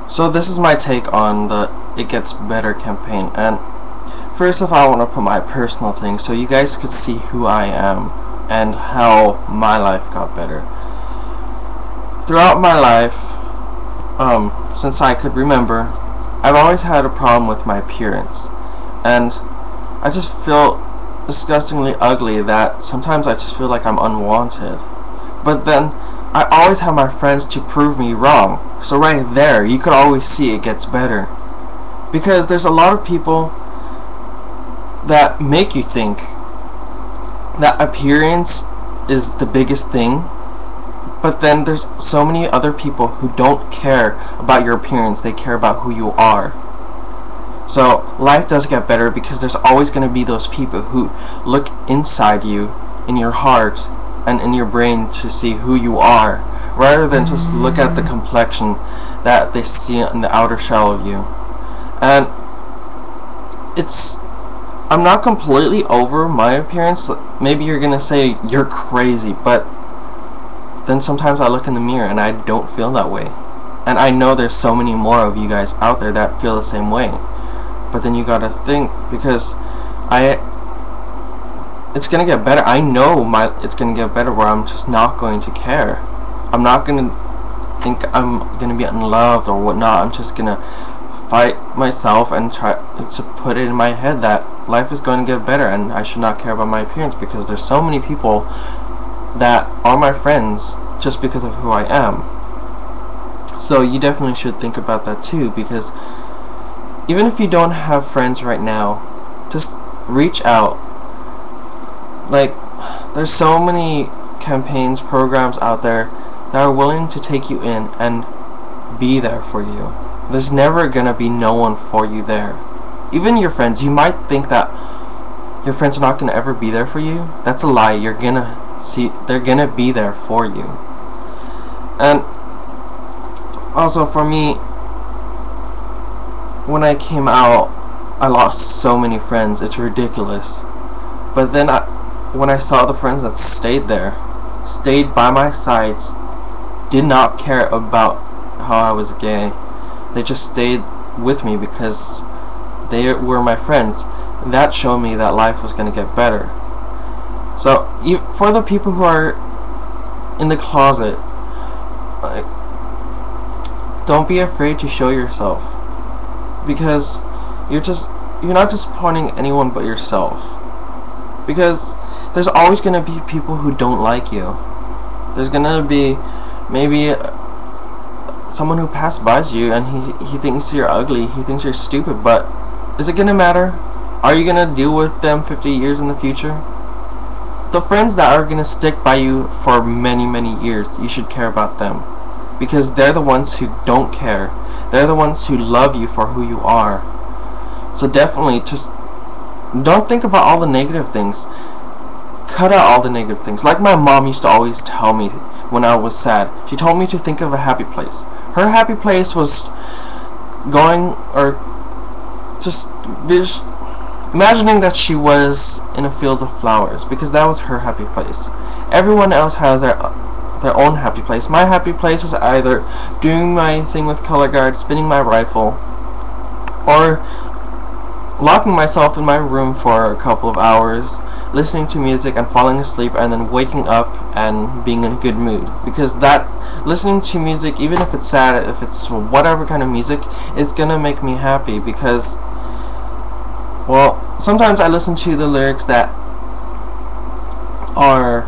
So this is my take on the It Gets Better campaign, and first of all, I want to put my personal thing so you guys could see who I am and how my life got better. Throughout my life, since I could remember, I've always had a problem with my appearance, and I just feel disgustingly ugly that sometimes I just feel like I'm unwanted. But then I always have my friends to prove me wrong. So right there, you could always see it gets better. Because there's a lot of people that make you think that appearance is the biggest thing, but then there's so many other people who don't care about your appearance, they care about who you are. So life does get better because there's always going to be those people who look inside you, in your heart and in your brain, to see who you are, rather than just look at the complexion that they see in the outer shell of you. And I'm not completely over my appearance. Maybe you're gonna say you're crazy, but then sometimes I look in the mirror and I don't feel that way. And I know there's so many more of you guys out there that feel the same way. But then you gotta think, because it's gonna get better. I know it's gonna get better where I'm just not going to care. I'm not gonna think I'm gonna be unloved or whatnot. I'm just gonna fight myself and try to put it in my head that life is going to get better and I should not care about my appearance, because there's so many people that are my friends just because of who I am. So you definitely should think about that too, because even if you don't have friends right now, just reach out. Like, there's so many campaigns, programs out there that are willing to take you in and be there for you. There's never gonna be no one for you there. Even your friends, you might think that your friends are not gonna ever be there for you. That's a lie. You're gonna see, they're gonna be there for you. And also for me, when I came out, I lost so many friends. It's ridiculous. But then when I saw the friends that stayed there, stayed by my sides, did not care about how I was gay, they just stayed with me because they were my friends, that showed me that life was going to get better. So for the people who are in the closet, like, don't be afraid to show yourself, because you're not disappointing anyone but yourself. Because there's always going to be people who don't like you. There's going to be maybe someone who passes by you and he thinks you're ugly, he thinks you're stupid, but is it going to matter? Are you going to deal with them 50 years in the future? The friends that are going to stick by you for many, many years, you should care about them, because they're the ones who don't care. They're the ones who love you for who you are. So definitely just don't think about all the negative things. Cut out all the negative things. Like my mom used to always tell me when I was sad. She told me to think of a happy place. Her happy place was going, or just imagining that she was in a field of flowers, because that was her happy place. Everyone else has their own happy place. My happy place is either doing my thing with color guard, spinning my rifle, or locking myself in my room for a couple of hours, listening to music and falling asleep, and then waking up and being in a good mood. Because that listening to music, even if it's sad, if it's whatever kind of music, is gonna make me happy. Because, well, sometimes I listen to the lyrics that are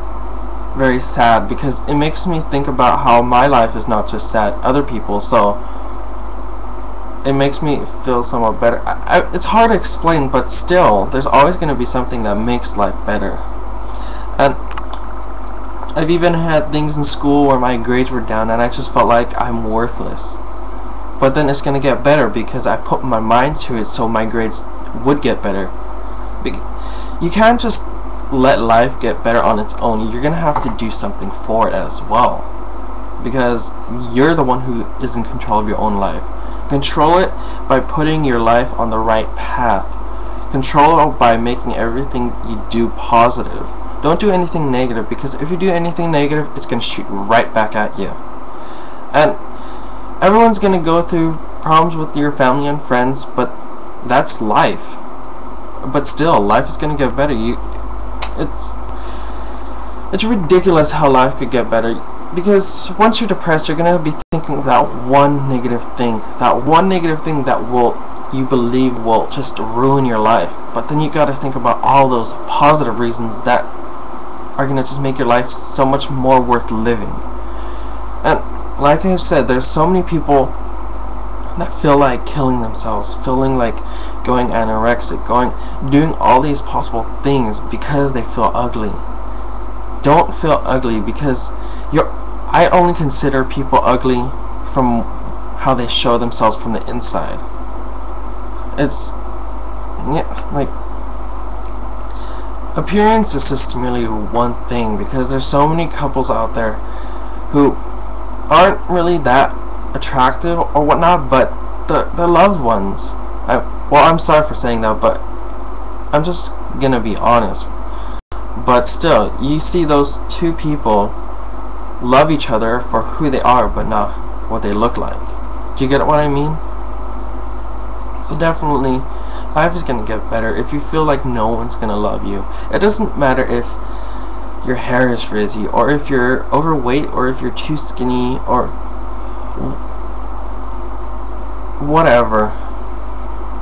very sad, because it makes me think about how my life is not just sad, other people. So it makes me feel somewhat better. It's hard to explain, but still, there's always going to be something that makes life better. And I've even had things in school where my grades were down and I just felt like I'm worthless. But then it's going to get better because I put my mind to it, so my grades would get better. You can't just let life get better on its own. You're going to have to do something for it as well, because you're the one who is in control of your own life. Control it by putting your life on the right path. Control it by making everything you do positive. Don't do anything negative, because if you do anything negative, it's going to shoot right back at you. And everyone's going to go through problems with your family and friends, but that's life. But still, life is gonna get better. It's ridiculous how life could get better, because once you're depressed, you're gonna be thinking of that one negative thing that you believe will just ruin your life. But then you gotta think about all those positive reasons that are gonna just make your life so much more worth living. And like I've said, there's so many people that feel like killing themselves, feeling like going anorexic, doing all these possible things because they feel ugly. Don't feel ugly, because I only consider people ugly from how they show themselves from the inside. Like, appearance is just merely one thing, because there's so many couples out there who aren't really that attractive or whatnot, but their loved ones. I'm sorry for saying that, but I'm just gonna be honest. But still, you see those two people love each other for who they are, but not what they look like. Do you get what I mean? So definitely, life is gonna get better if you feel like no one's gonna love you. It doesn't matter if your hair is frizzy, or if you're overweight, or if you're too skinny, or whatever.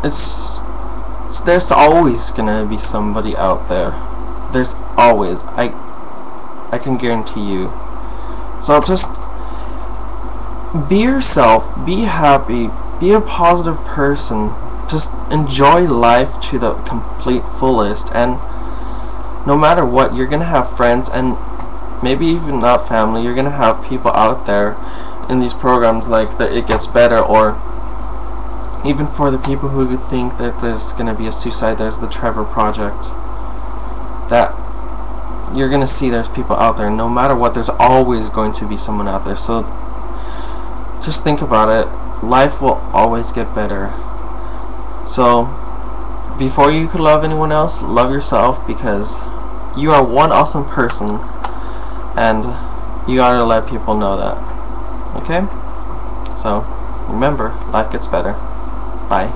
There's always gonna be somebody out there. There's always. I can guarantee you. So just be yourself, be happy, be a positive person. Just enjoy life to the complete fullest, and no matter what, you're gonna have friends, and maybe even not family. You're gonna have people out there in these programs like the It Gets Better, or even for the people who think that there's gonna be a suicide, there's the Trevor Project. That you're gonna see there's people out there. No matter what, there's always going to be someone out there. So just think about it. Life will always get better. So before you could love anyone else, love yourself, because you are one awesome person, and you gotta let people know that. Okay? So remember, life gets better. Bye.